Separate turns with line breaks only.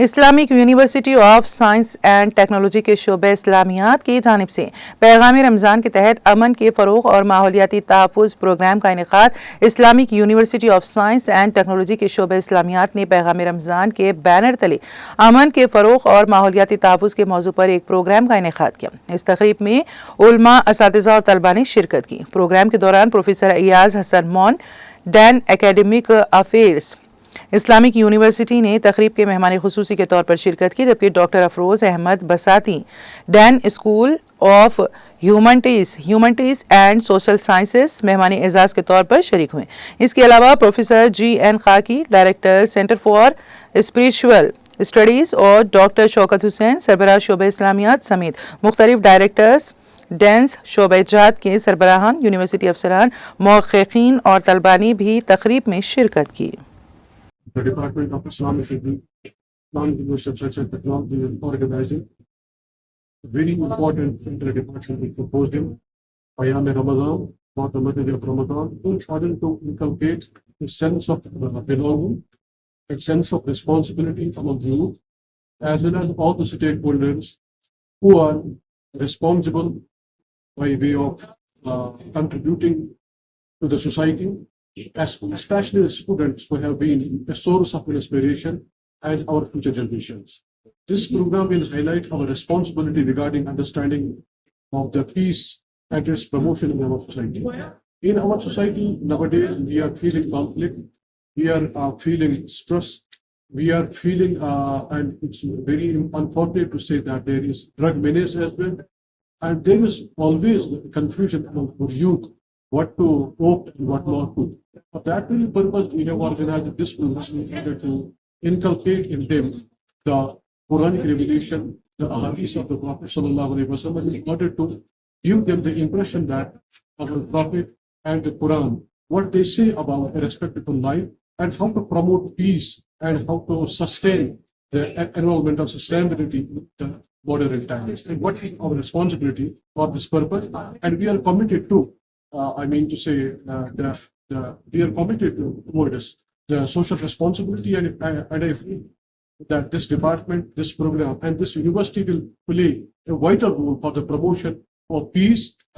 Islamic university of science and technology के शोबे इस्लामियात की जानिब से पैगाम रमज़ान के तहत अमन के फ़रोग़ और माहौलियाती तहफ़्फ़ुज़ प्रोग्राम का इनेकाद Islamic university of science and technology के शोबे इस्लामियात ने पैगाम रमज़ान के बैनर तले अमन के फ़रोग़ और माहौलियाती तहफ़्फ़ुज़ के मौजू पर एक प्रोग्राम का इनेकाद किया। इस तक़रीब में उलमा, असातिज़ा और तलबा ने शिरकत की। प्रोग्राम के दौरान प्रोफेसर अयाज हसन मौन, Dan academic affairs Islamic university ने तकरीब के मेहमान खुसूसी के तौर पर शिरकत की, जबकि doctor Afroz Ahmad Basati dean school of humanities and social sciences मेहमान एजाज़ के तौर पर शरीक हुए। इसके अलावा professor GN Khaki, director centre for spiritual studies, और डॉक्टर शौकत हुसैन, सरबराह शोबे इस्लामियात समेत मुख्तलिफ डायरेक्टर्स, डेंस शोबेजात के सरबराहान, यूनिवर्सिटी अफसरान, मुहक़्क़ीक़ीन और तलबा ने भी तकरीब में शिरकत की।
The Department of Islamic Studies, Islamic University of Science and Technology is organizing a very important inter-departmental symposium, Peegham-e-Ramadan, about the message of Ramadan, in order to inculcate a sense of belonging, a sense of responsibility among the youth, as well as all the stakeholders who are responsible by way of contributing to the society, especially the students who have been a source of inspiration and our future generations. This program will highlight our responsibility regarding understanding of the peace and its promotion in our society. In our society nowadays, we are feeling conflict, we are feeling stress, we are feeling, and it's very unfortunate to say that there is drug menace as well, and there is always confusion among our youth what to opt and what not to. For that very purpose, we have organized this program in order to inculcate in them the Quranic revelation, the ahadith of the Prophet Sallallahu Alaihi Wasallam, in order to give them the impression that our Prophet and the Quran, what they say about a respectable life and how to promote peace and how to sustain the environmental sustainability in the modern times. And what is our responsibility for this purpose? And we are committed to, we are committed towards the social responsibility, and I feel that this department, this program, and this university will play a vital role for the promotion of peace and